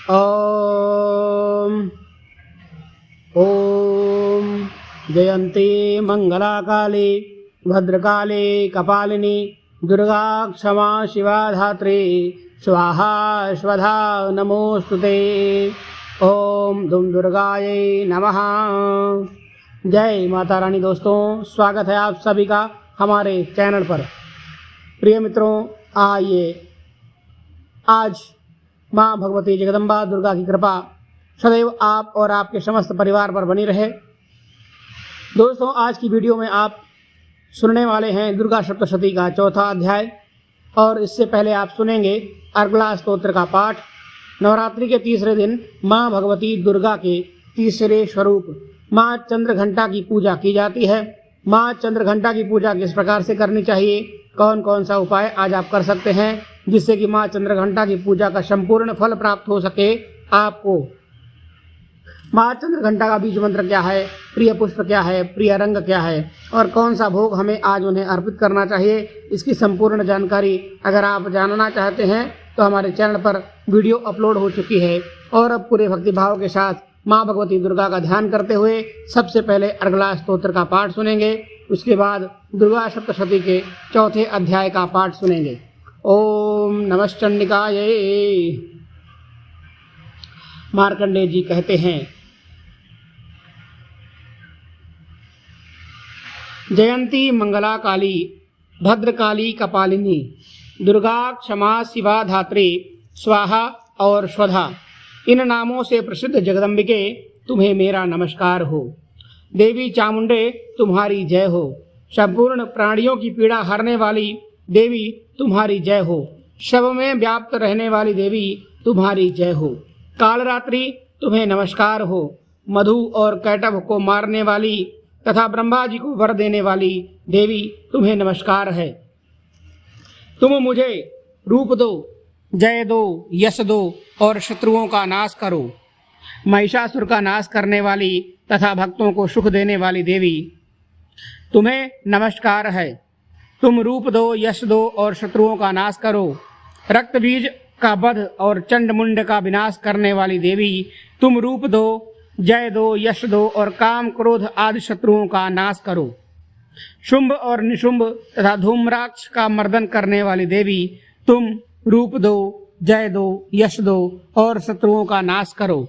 ओम ओम जयंती मंगला काली भद्रकाली कपालिनी दुर्गा क्षमा शिवा धात्री स्वाहा स्वधा नमोस्तुते। ओम धूम दुर्गायै नमः। जय माता रानी। दोस्तों, स्वागत है आप सभी का हमारे चैनल पर। प्रिय मित्रों, आइए आज माँ भगवती जगदम्बा दुर्गा की कृपा सदैव आप और आपके समस्त परिवार पर बनी रहे। दोस्तों, आज की वीडियो में आप सुनने वाले हैं दुर्गा सप्तशती का चौथा अध्याय, और इससे पहले आप सुनेंगे अर्गला स्तोत्र का पाठ। नवरात्रि के तीसरे दिन माँ भगवती दुर्गा के तीसरे स्वरूप माँ चंद्रघंटा की पूजा की जाती है। माँ चंद्रघंटा की पूजा किस प्रकार से करनी चाहिए, कौन कौन सा उपाय आज आप कर सकते हैं जिससे कि माँ चंद्रघंटा की पूजा का संपूर्ण फल प्राप्त हो सके आपको। माँ चंद्रघंटा का बीज मंत्र क्या है, प्रिय पुष्प क्या है, प्रिय रंग क्या है और कौन सा भोग हमें आज उन्हें अर्पित करना चाहिए, इसकी संपूर्ण जानकारी अगर आप जानना चाहते हैं तो हमारे चैनल पर वीडियो अपलोड हो चुकी है। और अब पूरे भक्तिभाव के साथ माँ भगवती दुर्गा का ध्यान करते हुए सबसे पहले अर्गला स्तोत्र का पाठ सुनेंगे। उसके बाद दुर्गा सप्तशती के चौथे अध्याय का पाठ सुनेंगे। ओम नमश्चंडिकायै। मार्कंडेय जी कहते हैं, जयंती मंगला काली भद्रकाली कपालिनी दुर्गा क्षमा शिवा धात्री स्वाहा और स्वधा, इन नामों से प्रसिद्ध जगदम्बिके तुम्हें मेरा नमस्कार हो। देवी चामुंडे तुम्हारी जय हो। संपूर्ण प्राणियों की पीड़ा हरने वाली देवी तुम्हारी जय हो। शव में व्याप्त रहने वाली देवी तुम्हारी जय हो। कालरात्रि तुम्हें नमस्कार हो। मधु और कैटभ को मारने वाली तथा ब्रह्मा जी को वर देने वाली देवी तुम्हें नमस्कार है। तुम मुझे रूप दो, जय दो, यश दो और शत्रुओं का नाश करो। महिषासुर का नाश करने वाली तथा भक्तों को सुख देने वाली देवी तुम्हें नमस्कार है। तुम रूप दो, यश दो और शत्रुओं का नाश करो। रक्त बीज का वध और चंड मुंड का विनाश करने वाली देवी तुम रूप दो, जय दो, यश दो और काम क्रोध आदि शत्रुओं का नाश करो। शुंभ और निशुंभ तथा धूम्राक्ष का मर्दन करने वाली देवी तुम रूप दो, जय दो, यश दो और शत्रुओं का नाश करो।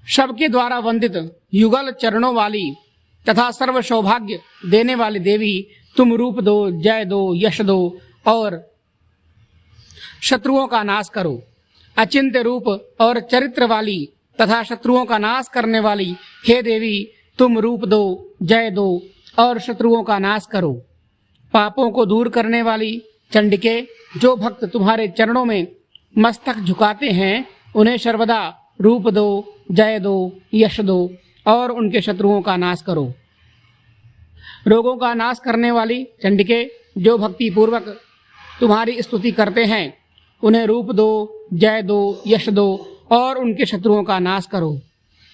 सबके द्वारा वंदित युगल चरणों वाली तथा सर्व सौभाग्य देने वाली देवी तुम रूप दो, जय दो, यश दो और शत्रुओं का नाश करो। अचिंत्य रूप और चरित्र वाली तथा शत्रुओं का नाश करने वाली हे देवी तुम रूप दो, जय दो और शत्रुओं का नाश करो। पापों को दूर करने वाली चंडिके, जो भक्त तुम्हारे चरणों में मस्तक झुकाते हैं उन्हें सर्वदा रूप दो, जय दो, यश दो और उनके शत्रुओं का नाश करो। रोगों का नाश करने वाली चंडिके, जो भक्ति पूर्वक तुम्हारी स्तुति करते हैं उन्हें रूप दो, जय दो, यश दो और उनके शत्रुओं का नाश करो।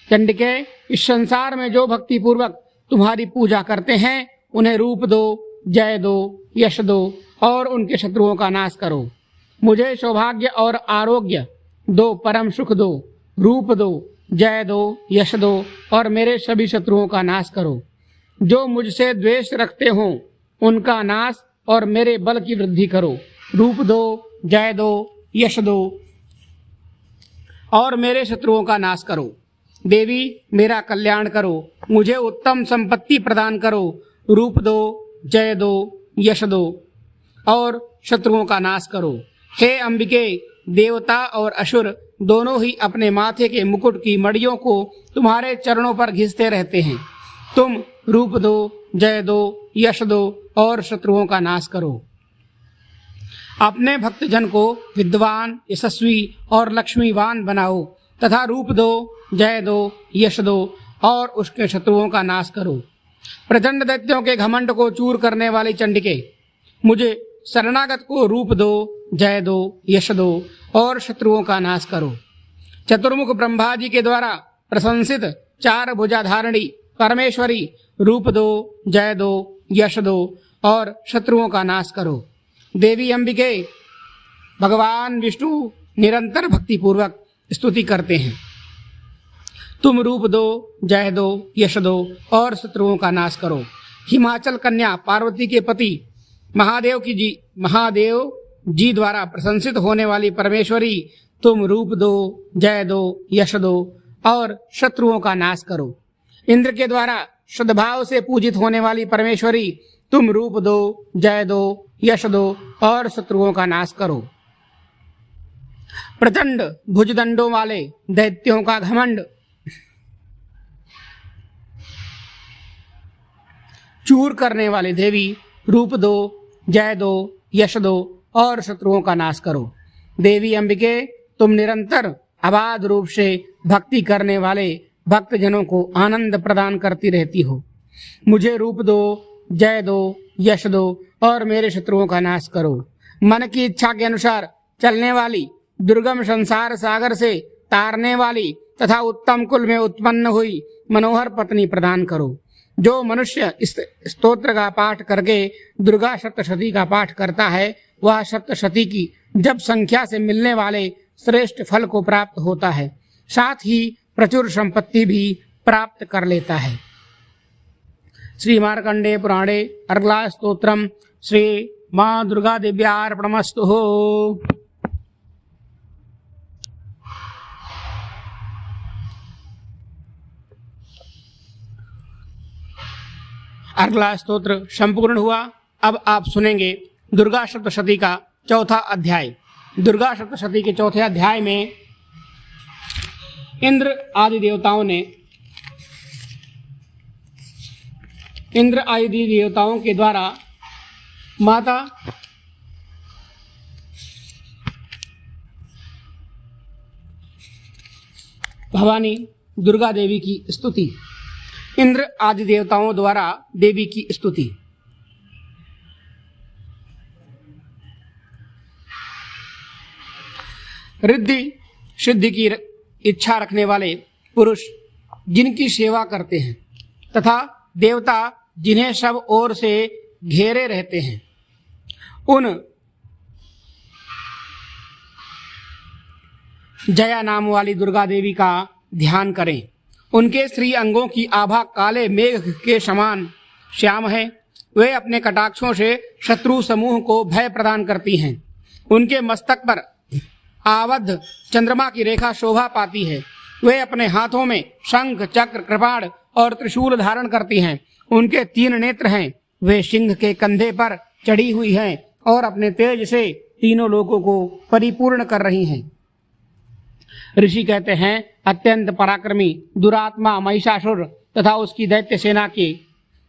चंडिके, इस संसार में जो भक्ति पूर्वक तुम्हारी पूजा करते हैं उन्हें रूप दो, जय दो, यश दो और उनके शत्रुओं का नाश करो। मुझे सौभाग्य और आरोग्य दो, परम सुख दो। रूप दो, जय दो, यश दो और मेरे सभी शत्रुओं का नाश करो। जो मुझसे द्वेष रखते हों उनका नाश और मेरे बल की वृद्धि करो। रूप दो, जय दो, यश दो और मेरे शत्रुओं का नाश करो। देवी, मेरा कल्याण करो। मुझे उत्तम संपत्ति प्रदान करो। रूप दो, जय दो, यश दो और शत्रुओं का नाश करो। हे अंबिके, देवता और असुर दोनों ही अपने माथे के मुकुट की मड़ियों को तुम्हारे चरणों पर घिसते रहते हैं। तुम रूप दो, जय दो, यश दो और शत्रुओं का नाश करो। अपने भक्तजन को विद्वान, यशस्वी और लक्ष्मीवान बनाओ तथा रूप दो, जय दो, यश दो और उसके शत्रुओं का नाश करो। प्रचंड दैत्यों के घमंड को चूर करने वाली चंडिके, मुझे शरणागत को रूप दो, जय दो, यश दो और शत्रुओं का नाश करो। चतुर्मुख ब्रह्मा जी के द्वारा प्रशंसित चार भुजाधारिणी परमेश्वरी, रूप दो, जय दो, यश दो और शत्रुओं का नाश करो। देवी अंबिके भगवान विष्णु निरंतर भक्ति पूर्वक स्तुति करते हैं। तुम रूप दो, जय दो, यश दो और शत्रुओं का नाश करो। हिमाचल कन्या पार्वती के पति महादेव जी द्वारा प्रशंसित होने वाली परमेश्वरी, तुम रूप दो, जय दो, यश दो और शत्रुओं का नाश करो। इंद्र के द्वारा सद्भाव से पूजित होने वाली परमेश्वरी, तुम रूप दो, जय दो, यश दो और शत्रुओं का नाश करो। प्रचंड भुजदंडों वाले दैत्यों का घमंड चूर करने वाले देवी, रूप दो, जय दो, यश दो और शत्रुओं का नाश करो। देवी अंबिके, तुम निरंतर अबाध रूप से भक्ति करने वाले भक्तजनों को आनंद प्रदान करती रहती हो। मुझे रूप दो, जय दो, यश दो और मेरे शत्रुओं का नाश करो। मन की इच्छा के अनुसार चलने वाली, दुर्गम संसार सागर से तारने वाली तथा उत्तम कुल में उत्पन्न हुई मनोहर पत्नी प्रदान करो। जो मनुष्य इस स्तोत्र का पाठ करके दुर्गा सप्तशती का पाठ करता है, वह सप्तशती की जप संख्या से मिलने वाले श्रेष्ठ फल को प्राप्त होता है, साथ ही प्रचुर संपत्ति भी प्राप्त कर लेता है। श्री मार्कंडे पुराणे अर्गला स्तोत्रम श्री माँ दुर्गा दिव्यार्पणमस्तु हो। अर्गला स्तोत्र संपूर्ण हुआ। अब आप सुनेंगे दुर्गा सप्तशती का चौथा अध्याय। दुर्गा सप्तशती के चौथे अध्याय में इंद्र आदि देवताओं के द्वारा माता भवानी दुर्गा देवी की स्तुति। इंद्र आदि देवताओं द्वारा देवी की स्तुति। रिद्धि सिद्धि की इच्छा रखने वाले पुरुष जिनकी सेवा करते हैं तथा देवता जिन्हें सब ओर से घेरे रहते हैं, उन जया नाम वाली दुर्गा देवी का ध्यान करें। उनके श्री अंगों की आभा काले मेघ के समान श्याम है। वे अपने कटाक्षों से शत्रु समूह को भय प्रदान करती हैं। उनके मस्तक पर आबद्ध चंद्रमा की रेखा शोभा पाती है। वे अपने हाथों में शंख, चक्र, कृपाण और त्रिशूल धारण करती हैं। उनके 3 नेत्र हैं। वे सिंह के कंधे पर चढ़ी हुई हैं और अपने तेज से तीनों लोगों को परिपूर्ण कर रही हैं। ऋषि कहते हैं, अत्यंत पराक्रमी दुरात्मा महिषासुर तथा उसकी दैत्य सेना के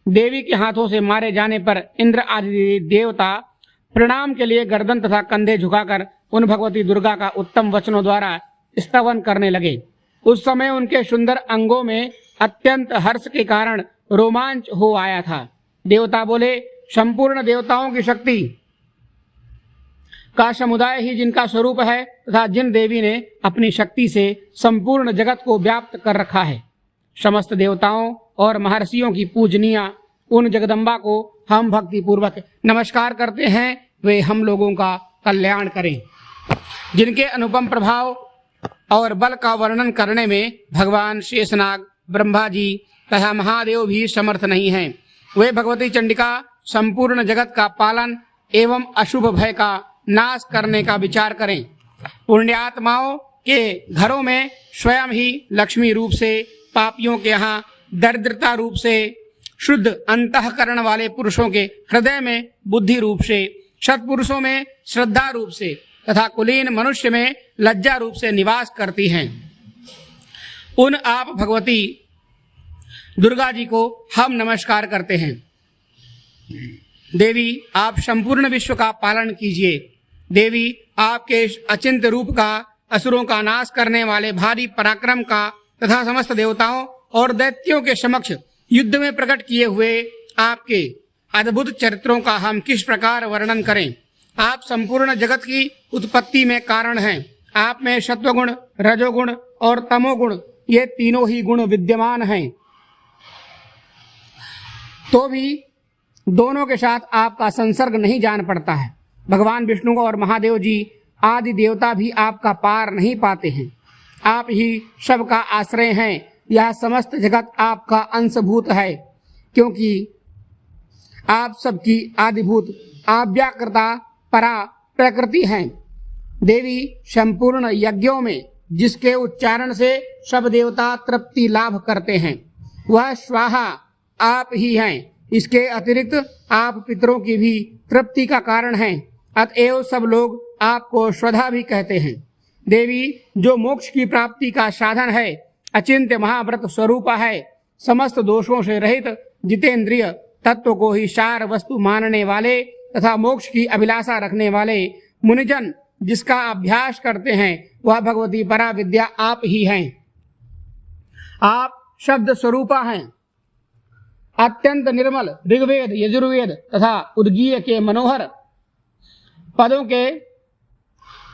देवी के हाथों से मारे जाने पर इंद्र आदि देवता प्रणाम के लिए गर्दन तथा कंधे झुकाकर उन भगवती दुर्गा का उत्तम वचनों द्वारा स्तवन करने लगे। उस समय उनके सुंदर अंगों में अत्यंत हर्ष के कारण रोमांच हो आया था। देवता बोले, संपूर्ण देवताओं की शक्ति का समुदाय ही जिनका स्वरूप है तथा जिन देवी ने अपनी शक्ति से संपूर्ण जगत को व्याप्त कर रखा है, समस्त देवताओं और महर्षियों की पूजनीय उन जगदम्बा को हम भक्ति पूर्वक नमस्कार करते हैं। वे हम लोगों का कल्याण करें। जिनके अनुपम प्रभाव और बल का वर्णन करने में भगवान शेषनाग, ब्रह्मा जी तथा महादेव भी समर्थ नहीं हैं। वे भगवती चंडिका संपूर्ण जगत का पालन एवं अशुभ भय का नाश करने का विचार करें। पुण्यात्माओं के घरों में स्वयं ही लक्ष्मी रूप से, पापियों के यहाँ दरिद्रता रूप से, शुद्ध अंतःकरण वाले पुरुषों के हृदय में बुद्धि रूप से, सत्पुरुषों में श्रद्धा रूप से तथा कुलीन मनुष्य में लज्जा रूप से निवास करती हैं। उन आप भगवती दुर्गा जी को हम नमस्कार करते हैं। देवी, आप संपूर्ण विश्व का पालन कीजिए। देवी, आपके अचिंत्य रूप का, असुरों का नाश करने वाले भारी पराक्रम का तथा समस्त देवताओं और दैत्यों के समक्ष युद्ध में प्रकट किए हुए आपके अद्भुत चरित्रों का हम किस प्रकार वर्णन करें। आप संपूर्ण जगत की उत्पत्ति में कारण हैं। आप में सत्वगुण, रजोगुण और तमोगुण, ये तीनों ही गुण विद्यमान हैं। तो भी दोनों के साथ आपका संसर्ग नहीं जान पड़ता है। भगवान विष्णु और महादेव जी आदि देवता भी आपका पार नहीं पाते हैं। आप ही सबका आश्रय हैं। यह समस्त जगत आपका अंशभूत है, क्योंकि आप सबकी आदिभूत आव्याकृता परा प्रकृति हैं। देवी, संपूर्ण यज्ञों में जिसके उच्चारण से सब देवता तृप्ति लाभ करते हैं, वह स्वाहा आप ही हैं। इसके अतिरिक्त आप पितरों की भी तृप्ति का कारण हैं। अतएव सब लोग आपको स्वधा भी कहते हैं। देवी, जो मोक्ष की प्राप्ति का साधन है, अचिंत्य महाव्रत स्वरूपा है, समस्त दोषों से रहित जितेंद्रिय तत्व को ही सार वस्तु मानने वाले तथा मोक्ष की अभिलाषा रखने वाले मुनिजन जिसका अभ्यास करते हैं, वह भगवती परा विद्या आप ही हैं। आप शब्द स्वरूपा हैं। अत्यंत निर्मल ऋग्वेद, यजुर्वेद तथा उद्गीय के मनोहर पदों के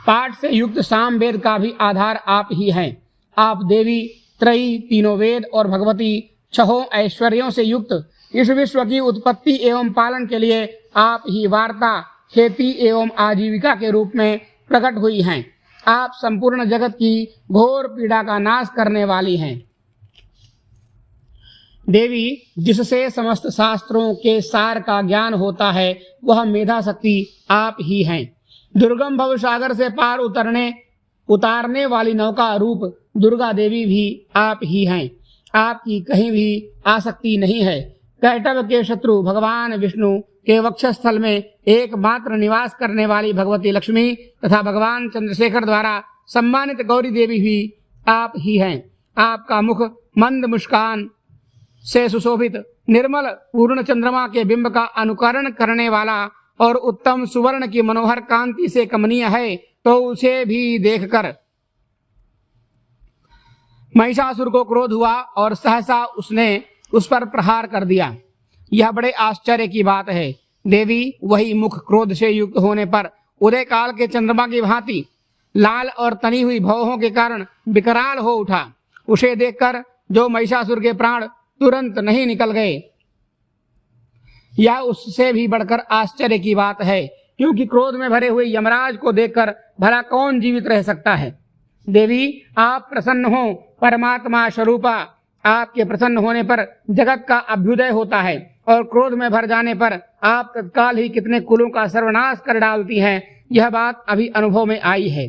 पाठ से युक्त सामवेद का भी आधार आप ही हैं। आप देवी त्रयी, तीनों वेद और भगवती छहों ऐश्वर्यों से युक्त इस विश्व की उत्पत्ति एवं पालन के लिए आप ही वार्ता, खेती एवं आजीविका के रूप में प्रकट हुई हैं। आप संपूर्ण जगत की घोर पीड़ा का नाश करने वाली हैं। देवी, जिससे समस्त शास्त्रों के सार का ज्ञान होता है, वह मेधा शक्ति आप ही हैं। दुर्गम भव सागर से पार उतारने वाली नौका रूप दुर्गा देवी भी आप ही हैं। आपकी कहीं भी आसक्ति नहीं है। कैटव के शत्रु भगवान विष्णु के वक्षस्थल में एकमात्र निवास करने वाली भगवती लक्ष्मी तथा भगवान चंद्रशेखर द्वारा सम्मानित गौरी देवी भी आप ही हैं। आपका मुख मंद मुस्कान से सुशोभित निर्मल पूर्ण चंद्रमा के बिंब का अनुकरण करने वाला और उत्तम सुवर्ण की मनोहर कांति से कमनीय है, तो उसे भी देखकर महिषासुर को क्रोध हुआ और सहसा उसने उस पर प्रहार कर दिया। यह बड़े आश्चर्य की बात है। देवी, वही मुख क्रोध से युक्त होने पर उदय काल के चंद्रमा की भांति लाल और तनी हुई भौहों के कारण विकराल हो उठा। उसे देखकर जो महिषासुर के प्राण तुरंत नहीं निकल गए, यह उससे भी बढ़कर आश्चर्य की बात है, क्योंकि क्रोध में भरे हुए यमराज को देखकर भला कौन जीवित रह सकता है। देवी, आप प्रसन्न हो परमात्मा स्वरूपा। आपके प्रसन्न होने पर जगत का अभ्युदय होता है और क्रोध में भर जाने पर आप तत्काल ही कितने कुलों का सर्वनाश कर डालती हैं। यह बात अभी अनुभव में आई है,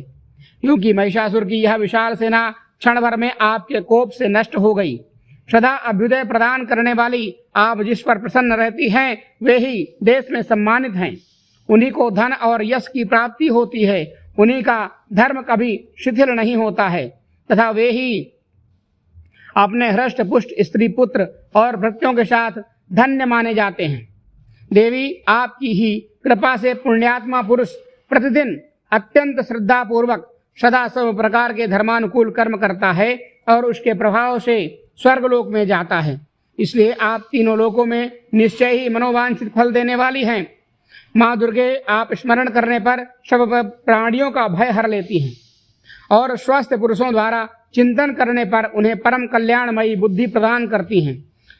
क्योंकि महिषासुर की यह विशाल सेना क्षण भर में आपके कोप से नष्ट हो गई। सदा अभ्युदय प्रदान करने वाली आप जिस पर प्रसन्न रहती हैं, वे ही देश में सम्मानित हैं। उन्हीं को धन और यश की प्राप्ति होती है। उन्हीं का धर्म कभी शिथिल नहीं होता है तथा वे ही अपने हृष्ट पुष्ट स्त्री पुत्र और भृत्यों के साथ धन्य माने जाते हैं। देवी, आपकी ही कृपा से पुण्यात्मा पुरुष प्रतिदिन अत्यंत श्रद्धा पूर्वक सदा सब प्रकार के धर्मानुकूल कर्म करता है और उसके प्रभाव से स्वर्गलोक में जाता है। इसलिए आप तीनों लोकों में निश्चय ही मनोवांछित फल देने वाली हैं। माँ दुर्गे, आप स्मरण करने पर सब प्राणियों का भय हर लेती हैं और स्वस्थ पुरुषों द्वारा चिंतन करने पर उन्हें परम कल्याणमयी बुद्धि प्रदान करती हैं।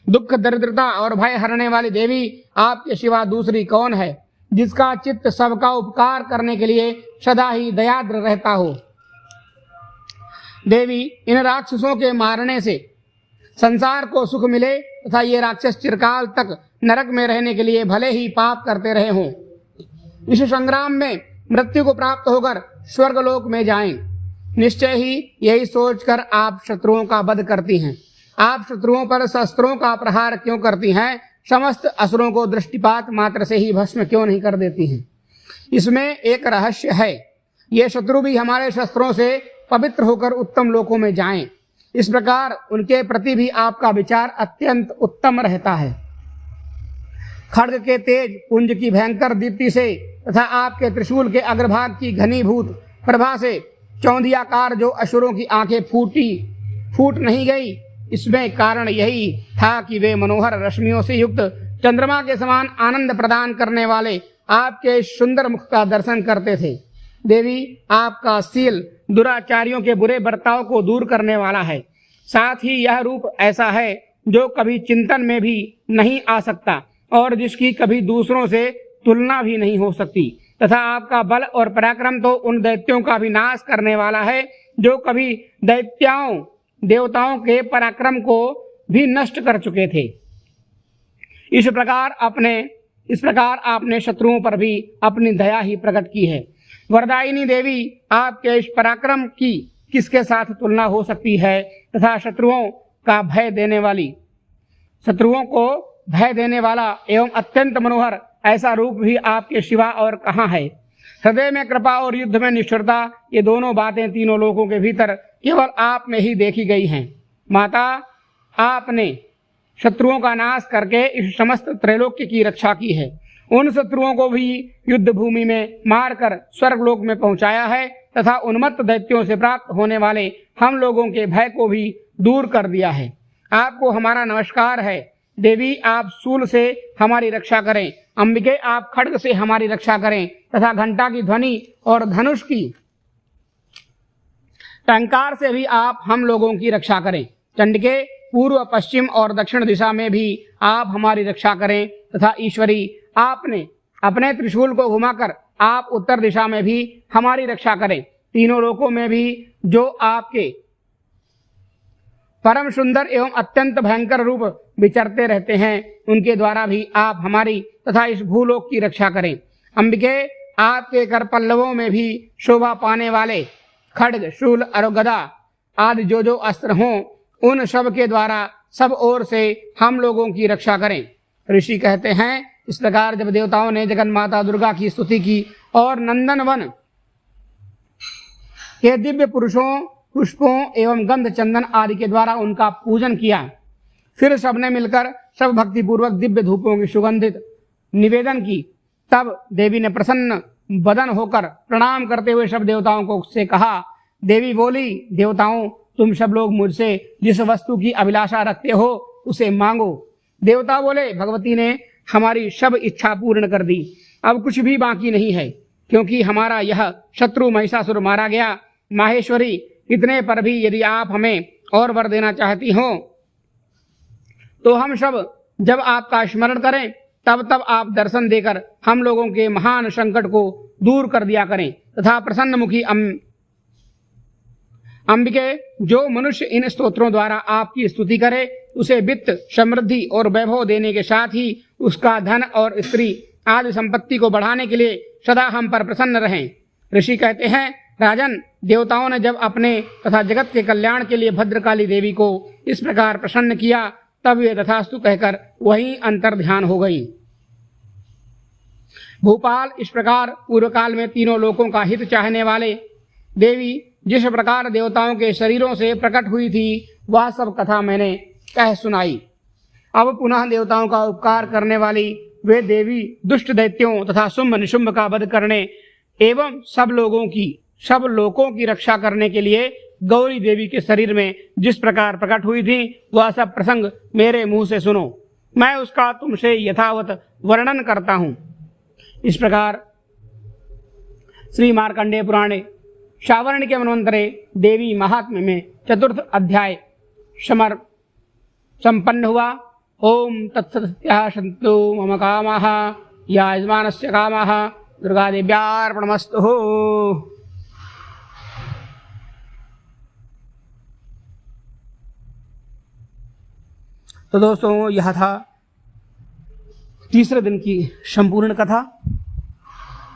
दुख, दरिद्रता और भय हरने वाली देवी, आपके सिवा दूसरी कौन है जिसका चित्त सबका उपकार करने के लिए सदा ही दयाद्र रहता हो। देवी, इन राक्षसों के मारने से संसार को सुख मिले तथा ये राक्षस चिरकाल तक नरक में रहने के लिए भले ही पाप करते रहे हों, इस संग्राम में मृत्यु को प्राप्त होकर स्वर्गलोक में जाएं। निश्चय ही यही सोचकर आप शत्रुओं का वध करती हैं। आप शत्रुओं पर शस्त्रों का प्रहार क्यों करती हैं? समस्त असुरों को दृष्टिपात मात्र से ही भस्म क्यों नहीं कर देती हैं? इसमें एक रहस्य है। ये शत्रु भी हमारे शस्त्रों से पवित्र होकर उत्तम लोकों में जाएं। इस प्रकार उनके प्रति भी आपका विचार अत्यंत उत्तम रहता है। खड्ग के तेज पुंज की भयंकर दीप्ति से तथा आपके त्रिशूल के अग्रभाग की घनीभूत प्रभा से चौंधियाकार जो असुरों की आंखें फूट नहीं गई, इसमें कारण यही था कि वे मनोहर रश्मियों से युक्त चंद्रमा के समान आनंद प्रदान करने वाले आपके सुंदर मुख का दर्शन करते थे। देवी, आपका शील दुराचारियों के बुरे बर्ताव को दूर करने वाला है। साथ ही यह रूप ऐसा है जो कभी चिंतन में भी नहीं आ सकता और जिसकी कभी दूसरों से तुलना भी नहीं हो सकती। तथा आपका बल और पराक्रम तो उन दैत्यों का भी नाश करने वाला है जो कभी देवताओं के पराक्रम को भी नष्ट कर चुके थे। इस प्रकार आपने शत्रुओं पर भी अपनी दया ही प्रकट की है। वरदायिनी देवी, आपके इस पराक्रम की किसके साथ तुलना हो सकती है तथा शत्रुओं को भय देने वाला एवं अत्यंत मनोहर ऐसा रूप भी आपके सिवा और कहाँ है। हृदय में कृपा और युद्ध में निष्ठुरता, ये दोनों बातें तीनों लोकों के भीतर केवल आप में ही देखी गई हैं। माता, आपने शत्रुओं का नाश करके इस समस्त त्रैलोक्य की रक्षा की है। उन शत्रुओं को भी युद्ध भूमि में मारकर स्वर्गलोक में पहुंचाया है तथा उन्मत्त दैत्यों से प्राप्त होने वाले हम लोगों के भय को भी दूर कर दिया है। आपको हमारा नमस्कार है। देवी, आप शूल से हमारी रक्षा करें। अंबिके, आप खड्ग से हमारी रक्षा करें तथा घंटा की ध्वनि और धनुष की टंकार से भी आप हम लोगों की रक्षा करें। चंडिके, पूर्व, पश्चिम और दक्षिण दिशा में भी आप हमारी रक्षा करें तथा ईश्वरी, आपने अपने त्रिशूल को घुमाकर आप उत्तर दिशा में भी हमारी रक्षा करें। तीनों लोकों में भी जो आपके परम सुंदर एवं अत्यंत भयंकर रूप विचरते रहते हैं, उनके द्वारा भी आप हमारी तथा इस भूलोक की रक्षा करें। अंबिके, आपके कर पल्लवों में भी शोभा पाने वाले खड्ग, शूल और गदा आदि जो अस्त्र हों, उन सब के द्वारा सब ओर से हम लोगों की रक्षा करें। ऋषि कहते हैं, इस प्रकार जब देवताओं ने जगन माता दुर्गा की स्तुति की और नंदनवन के दिव्य पुष्पों एवं गंध चंदन आदि के द्वारा उनका पूजन किया, फिर सबने मिलकर सब भक्तिपूर्वक दिव्य धूपों की सुगंधित निवेदन की, तब देवी ने प्रसन्न बदन होकर प्रणाम करते हुए सब देवताओं को से कहा। देवी बोली, देवताओं, तुम सब लोग मुझसे जिस वस्तु की अभिलाषा रखते हो उसे मांगो। देवता बोले, भगवती ने हमारी सब इच्छा पूर्ण कर दी, अब कुछ भी बाकी नहीं है, क्योंकि हमारा यह शत्रु महिषासुर मारा गया। माहेश्वरी, इतने पर भी यदि आप हमें और वर देना चाहती हो तो हम सब जब आपका स्मरण करें तब आप दर्शन देकर हम लोगों के महान संकट को दूर कर दिया करें तथा प्रसन्नमुखी अंबिके, जो मनुष्य इन स्तोत्रों द्वारा आपकी स्तुति करे उसे वित्त, समृद्धि और वैभव देने के साथ ही उसका धन और स्त्री आदि संपत्ति को बढ़ाने के लिए सदा हम पर प्रसन्न रहें। ऋषि कहते हैं, राजन, देवताओं ने जब अपने तथा जगत के कल्याण के लिए भद्रकाली देवी को इस प्रकार प्रसन्न किया, तब वे तथास्तु कहकर वहीं अंतर ध्यान हो गई। भूपाल, इस प्रकार पूर्व काल में तीनों लोकों का हित चाहने वाले देवी जिस प्रकार देवताओं के शरीरों से प्रकट हुई थी, वह सब कथा मैंने कह सुनाई। अब पुनः देवताओं का उपकार करने वाली वे देवी दुष्ट दैत्यों तथा शुंभ निशुंभ का वध करने एवं सब लोकों की रक्षा करने के लिए गौरी देवी के शरीर में जिस प्रकार प्रकट हुई थी, वह सब प्रसंग मेरे मुंह से सुनो। मैं उसका तुमसे यथावत वर्णन करता हूँ। इस प्रकार श्री मार्कंडेय पुराणे शावर्ण के मनवंतरे देवी महात्म्य में चतुर्थ अध्याय संपन्न हुआ। ओम तत्सत्या सन्तु मम कामाः या यजमानस्य कामाः दुर्गादेव्यार्पणमस्तु। तो दोस्तों, यह था तीसरे दिन की संपूर्ण कथा।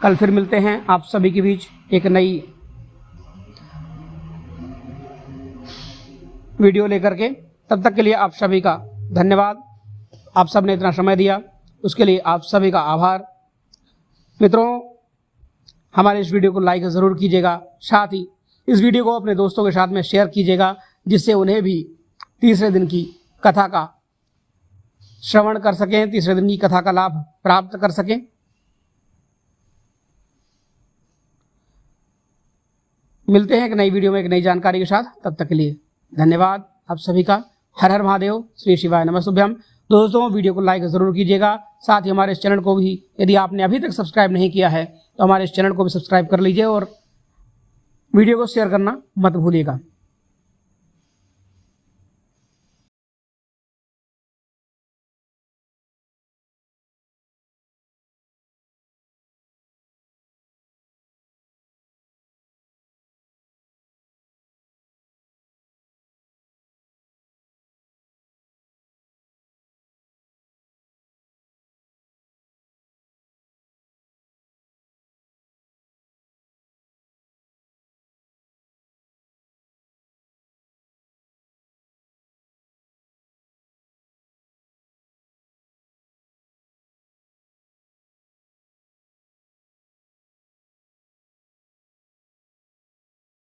कल फिर मिलते हैं आप सभी के बीच एक नई वीडियो लेकर के। तब तक के लिए आप सभी का धन्यवाद। आप सब ने इतना समय दिया, उसके लिए आप सभी का आभार। मित्रों, हमारे इस वीडियो को लाइक ज़रूर कीजिएगा, साथ ही इस वीडियो को अपने दोस्तों के साथ में शेयर कीजिएगा, जिससे उन्हें भी तीसरे दिन की कथा का श्रवण कर सकें, तीसरे दिन की कथा का लाभ प्राप्त कर सकें। मिलते हैं एक नई वीडियो में एक नई जानकारी के साथ। तब तक के लिए धन्यवाद आप सभी का। हर हर महादेव, श्री शिवाय नमस्तुभ्यम। दोस्तों, वीडियो को लाइक ज़रूर कीजिएगा, साथ ही हमारे इस चैनल को भी यदि आपने अभी तक सब्सक्राइब नहीं किया है तो हमारे इस चैनल को भी सब्सक्राइब कर लीजिए और वीडियो को शेयर करना मत भूलिएगा।